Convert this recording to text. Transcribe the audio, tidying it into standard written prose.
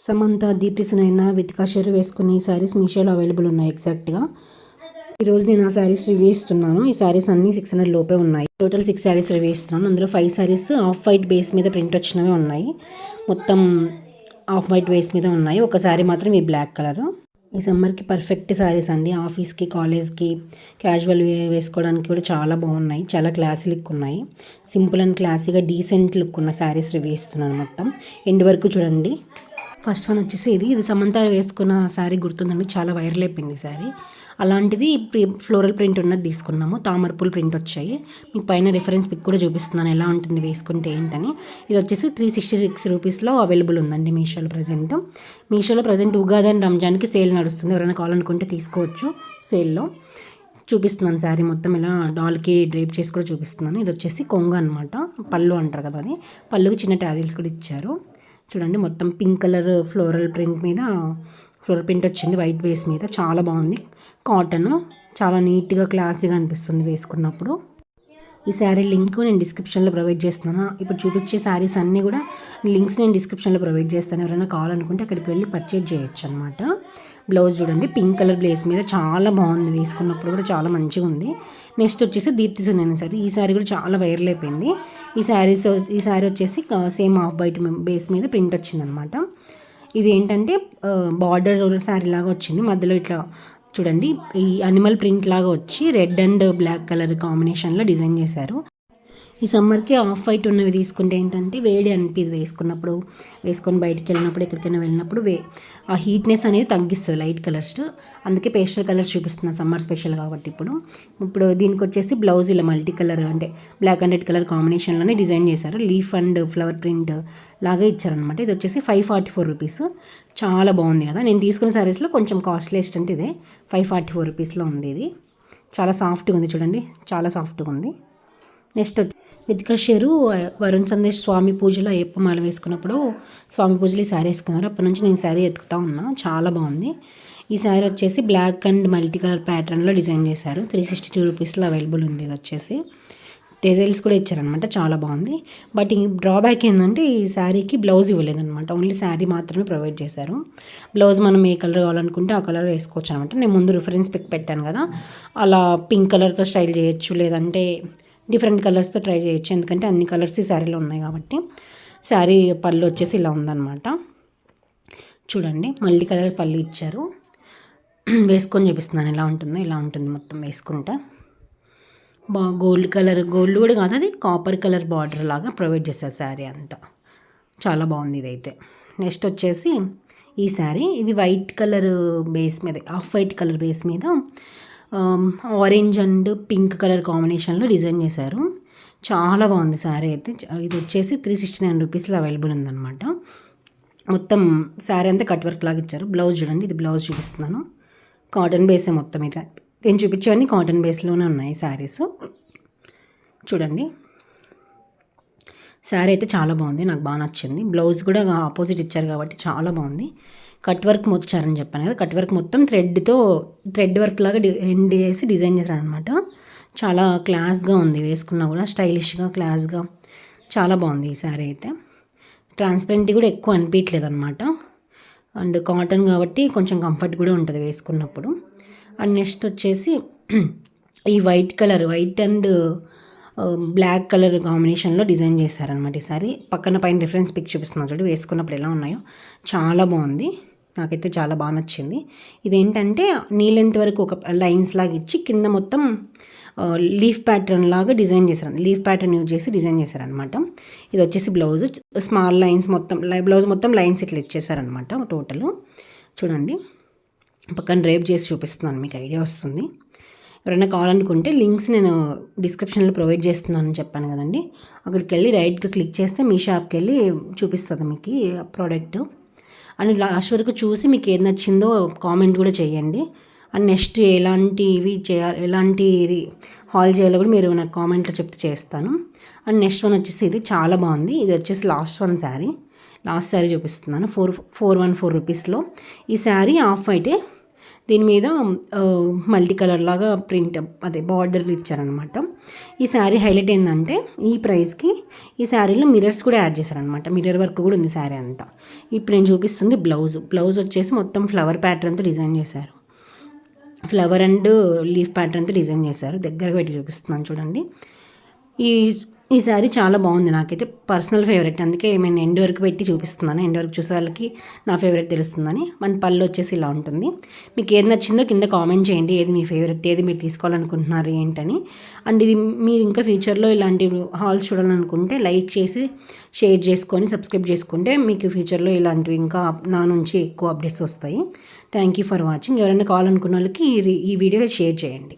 సమంత, దీప్తి సునైన, వితికా షెర్ వేసుకునే ఈ శారీస్ మీషోలో అవైలబుల్ ఉన్నాయి ఎగ్జాక్ట్గా. ఈరోజు నేను ఆ శారీస్ రివ్యూ ఇస్తున్నాను. ఈ శారీస్ అన్నీ 600 లోపే ఉన్నాయి. టోటల్ 6 శారీస్ రివ్యూ ఇస్తున్నాను. అందులో 5 శారీస్ ఆఫ్ వైట్ బేస్ మీద ప్రింట్ వచ్చినవి ఉన్నాయి. మొత్తం ఆఫ్ వైట్ బేస్ మీద ఉన్నాయి. ఒక శారీ మాత్రం ఈ బ్లాక్ కలర్. ఈ సమ్మర్కి పర్ఫెక్ట్ శారీస్ అండి. ఆఫీస్కి, కాలేజ్కి, క్యాజువల్ వేసుకోవడానికి కూడా చాలా బాగున్నాయి. చాలా క్లాసీ లుక్ ఉన్నాయి. సింపుల్ అండ్ క్లాసీగా డీసెంట్ లుక్ ఉన్న శారీస్ రివ్యూ ఇస్తున్నాను. మొత్తం ఎండ్ వరకు చూడండి. ఫస్ట్ వన్ వచ్చేసి ఇది సమంత వేసుకున్న శారీ గుర్తుందండి, చాలా వైరల్ అయిపోయింది శారీ. అలాంటిది ఫ్లోరల్ ప్రింట్ ఉన్నది తీసుకున్నాము. తామరపూలు ప్రింట్ వచ్చాయి. మీకు పైన రిఫరెన్స్ పిక్ కూడా చూపిస్తున్నాను ఎలా ఉంటుంది వేసుకుంటే ఏంటని. ఇది వచ్చేసి 366 రూపీస్లో అవైలబుల్ ఉందండి మీషోలో ప్రజెంట్. మీషోలో ప్రజెంట్ ఉగాది అండ్ రంజాన్కి సేల్ నడుస్తుంది. ఎవరైనా కావాలనుకుంటే తీసుకోవచ్చు సేల్లో. చూపిస్తున్నాను శారీ మొత్తం ఇలా డాల్కి డ్రేప్ చేసి కూడా చూపిస్తున్నాను. ఇది వచ్చేసి కొంగ అనమాట, పళ్ళు అంటారు కదా అది. పళ్ళుకి చిన్న టాజిల్స్ కూడా ఇచ్చారు. చూడండి మొత్తం పింక్ కలర్ ఫ్లోరల్ ప్రింట్ వచ్చింది వైట్ బేస్ మీద. చాలా బాగుంది. కాటన్ చాలా నీట్గా క్లాసీగా అనిపిస్తుంది వేసుకున్నప్పుడు. ఈ శారీ లింక్ నేను డిస్క్రిప్షన్లో ప్రొవైడ్ చేస్తున్నాను. ఇప్పుడు చూపించే శారీస్ అన్నీ కూడా లింక్స్ నేను డిస్క్రిప్షన్లో ప్రొవైడ్ చేస్తాను. ఎవరైనా కావాలనుకుంటే అక్కడికి వెళ్ళి పర్చేజ్ చేయొచ్చు అనమాట. బ్లౌజ్ చూడండి పింక్ కలర్ బ్లేస్ మీద చాలా బాగుంది. వేసుకున్నప్పుడు కూడా చాలా మంచిగా ఉంది. నెక్స్ట్ వచ్చేసి దీప్తి సునైన శారీ. ఈ శారీ కూడా చాలా వైరల్ అయిపోయింది. ఈ శారీ వచ్చేసి సేమ్ ఆఫ్ వైట్ బేస్ మీద ప్రింట్ వచ్చిందనమాట. ఇది ఏంటంటే బార్డర్ శారీ లాగా వచ్చింది. మధ్యలో ఇట్లా చూడండి ఈ అనిమల్ ప్రింట్ లాగా వచ్చి రెడ్ అండ్ బ్లాక్ కలర్ కాంబినేషన్లో డిజైన్ చేశారు. ఈ సమ్మర్కి ఆఫ్ వైట్ ఉన్నవి తీసుకుంటే ఏంటంటే వేడి అనిపిది వేసుకొని బయటికి వెళ్ళినప్పుడు ఎక్కడికైనా వెళ్ళినప్పుడు ఆ హీట్నెస్ అనేది తగ్గిస్తుంది లైట్ కలర్స్. అందుకే పేస్టల్ కలర్స్ చూపిస్తున్నాను సమ్మర్ స్పెషల్ కాబట్టి. ఇప్పుడు దీనికి వచ్చేసి బ్లౌజ్ ఇలా మల్టీ కలర్ అంటే బ్లాక్ అండ్ రెడ్ కలర్ కాంబినేషన్లోనే డిజైన్ చేశారు. లీఫ్ అండ్ ఫ్లవర్ ప్రింట్ లాగా ఇచ్చారనమాట. ఇది వచ్చేసి 544 రూపీస్. చాలా బాగుంది కదా. నేను తీసుకున్న శారీస్లో కొంచెం కాస్ట్లీస్ట్ అంటే ఇదే 544 రూపీస్లో ఉంది. ఇది చాలా సాఫ్ట్గా ఉంది చూడండి, చాలా సాఫ్ట్గా ఉంది. నెక్స్ట్ వచ్చి వితికా షెరు వరుణ్ సందేశ్ స్వామి పూజలో అయ్యప్ప మాల వేసుకున్నప్పుడు స్వామి పూజలు ఈ శారీ వేసుకున్నారు. అప్పటి నుంచి నేను శారీ ఎత్తుకుతా ఉన్నా. చాలా బాగుంది. ఈ శారీ వచ్చేసి బ్లాక్ అండ్ మల్టీ కలర్ ప్యాటర్న్లో డిజైన్ చేశారు. 362 రూపీస్లో అవైలబుల్ ఉంది. ఇది వచ్చేసి టెజల్స్ కూడా ఇచ్చారనమాట. చాలా బాగుంది. బట్ ఈ డ్రాబ్యాక్ ఏంటంటే ఈ శారీకి బ్లౌజ్ ఇవ్వలేదన్నమాట. ఓన్లీ శారీ మాత్రమే ప్రొవైడ్ చేశారు. బ్లౌజ్ మనం ఏ కలర్ కావాలనుకుంటే ఆ కలర్ వేసుకోవచ్చు అనమాట. నేను ముందు రిఫరెన్స్ పిక్ పెట్టాను కదా, అలా పింక్ కలర్తో స్టైల్ చేయొచ్చు, లేదంటే డిఫరెంట్ కలర్స్తో ట్రై చేయొచ్చు. ఎందుకంటే అన్ని కలర్స్ ఈ శారీలో ఉన్నాయి కాబట్టి. శారీ పళ్ళు వచ్చేసి ఇలా ఉందన్నమాట. చూడండి మల్టీ కలర్ పళ్ళు ఇచ్చారు. వేసుకొని చూపిస్తున్నాను ఎలా ఉంటుందో. ఇలా ఉంటుంది మొత్తం వేసుకుంటే. గోల్డ్ కూడా కాదు, అది కాపర్ కలర్ బార్డర్ లాగా ప్రొవైడ్ చేశారు శారీ అంతా. చాలా బాగుంది ఇదైతే. నెక్స్ట్ వచ్చేసి ఈ శారీ, ఇది వైట్ కలర్ బేస్ మీద, ఆఫ్ వైట్ కలర్ బేస్ మీద ఆరెంజ్ అండ్ పింక్ కలర్ కాంబినేషన్లో డిజైన్ చేశారు. చాలా బాగుంది శారీ అయితే. ఇది వచ్చేసి 369 రూపీస్లో అవైలబుల్ ఉందన్నమాట. మొత్తం శారీ అంతా కట్ వర్క్ లాగా ఇచ్చారు. బ్లౌజ్ చూడండి, ఇది బ్లౌజ్ చూపిస్తున్నాను. కాటన్ బేసే మొత్తం. ఇది నేను చూపించేవన్నీ కాటన్ బేస్లోనే ఉన్నాయి శారీస్. చూడండి శారీ అయితే చాలా బాగుంది, నాకు బాగా నచ్చింది. బ్లౌజ్ కూడా ఆపోజిట్ ఇచ్చారు కాబట్టి చాలా బాగుంది. కట్ వర్క్ వచ్చారని చెప్పాను కదా, కట్ వర్క్ మొత్తం థ్రెడ్ వర్క్ లాగా ఎండ్ చేసి డిజైన్ చేశారనమాట. చాలా క్లాస్గా ఉంది. వేసుకున్నా కూడా స్టైలిష్గా క్లాస్గా చాలా బాగుంది ఈ శారీ అయితే. ట్రాన్స్పరెంట్ కూడా ఎక్కువ అనిపించలేదు అనమాట. అండ్ కాటన్ కాబట్టి కొంచెం కంఫర్ట్ కూడా ఉంటుంది వేసుకున్నప్పుడు. అండ్ నెక్స్ట్ వచ్చేసి ఈ వైట్ అండ్ బ్లాక్ కలర్ కాంబినేషన్లో డిజైన్ చేశారనమాట ఈ సారీ. పైన రిఫరెన్స్ పిక్ చూపిస్తున్నాను చూడండి, వేసుకున్నప్పుడు ఎలా ఉన్నాయో. చాలా బాగుంది, నాకైతే చాలా బాగా నచ్చింది. ఇదేంటంటే నీ లెంత్ వరకు ఒక లైన్స్ లాగా ఇచ్చి కింద మొత్తం లీఫ్ ప్యాటర్న్ లాగా డిజైన్ చేశారు. లీఫ్ ప్యాటర్న్ యూజ్ చేసి డిజైన్ చేశారనమాట. ఇది వచ్చేసి బ్లౌజ్ స్మాల్ లైన్స్ మొత్తం, బ్లౌజ్ మొత్తం లైన్స్ ఇట్లా ఇచ్చేసారనమాట టోటల్. చూడండి పక్కన డ్రేప్ చేసి చూపిస్తున్నాను, మీకు ఐడియా వస్తుంది. ఎవరైనా కావాలనుకుంటే లింక్స్ నేను డిస్క్రిప్షన్లో ప్రొవైడ్ చేస్తున్నానని చెప్పాను కదండి. అక్కడికి వెళ్ళి రైట్గా క్లిక్ చేస్తే మీ షాప్కి వెళ్ళి చూపిస్తుంది మీకు ప్రోడక్ట్. అండ్ లాస్ట్ వరకు చూసి మీకు ఏది నచ్చిందో కామెంట్ కూడా చేయండి. అండ్ నెక్స్ట్ ఎలాంటి హాల్ చేయాలో కూడా మీరు నాకు కామెంట్లో చెప్తే చేస్తాను. అండ్ నెక్స్ట్ వన్ వచ్చేసి ఇది చాలా బాగుంది. ఇది వచ్చేసి లాస్ట్ శారీ చూపిస్తున్నాను. 414 రూపీస్లో ఈ శారీ ఆఫ్ వైటే దీని మీద మల్టీ కలర్ లాగా ప్రింట్ అదే బార్డర్ ఇచ్చారనమాట. ఈ శారీ హైలైట్ ఏంటంటే ఈ ప్రైస్కి ఈ శారీలో మిర్రర్స్ కూడా యాడ్ చేశారనమాట. మిర్రర్ వర్క్ కూడా ఉంది శారీ అంతా. ఇప్పుడు నేను చూపిస్తుంది బ్లౌజ్ వచ్చేసి మొత్తం ఫ్లవర్ ప్యాటర్న్తో డిజైన్ చేశారు. ఫ్లవర్ అండ్ లీఫ్ ప్యాటర్న్తో డిజైన్ చేశారు. దగ్గరగా పెట్టి చూపిస్తున్నాను చూడండి. ఈ శారీ చాలా బాగుంది, నాకైతే పర్సనల్ ఫేవరెట్. అందుకే నేను ఎండ్ వరకు పెట్టి చూపిస్తున్నాను. ఎండ్ వరకు చూసే వాళ్ళకి నా ఫేవరెట్ తెలుస్తుందని. మన పళ్ళు వచ్చేసి ఇలా ఉంటుంది. మీకు ఏది నచ్చిందో కింద కామెంట్ చేయండి, ఏది మీ ఫేవరెట్, ఏది మీరు తీసుకోవాలనుకుంటున్నారు ఏంటని. అండ్ ఇది మీరు ఇంకా ఫ్యూచర్లో ఇలాంటి హాల్స్ చూడాలనుకుంటే లైక్ చేసి షేర్ చేసుకొని సబ్స్క్రైబ్ చేసుకుంటే మీకు ఫ్యూచర్లో ఇలాంటివి ఇంకా నా నుంచి ఎక్కువ అప్డేట్స్ వస్తాయి. Thank you for watching. ఎవరైనా కావాలనుకున్న వాళ్ళకి ఈ వీడియో షేర్ చేయండి.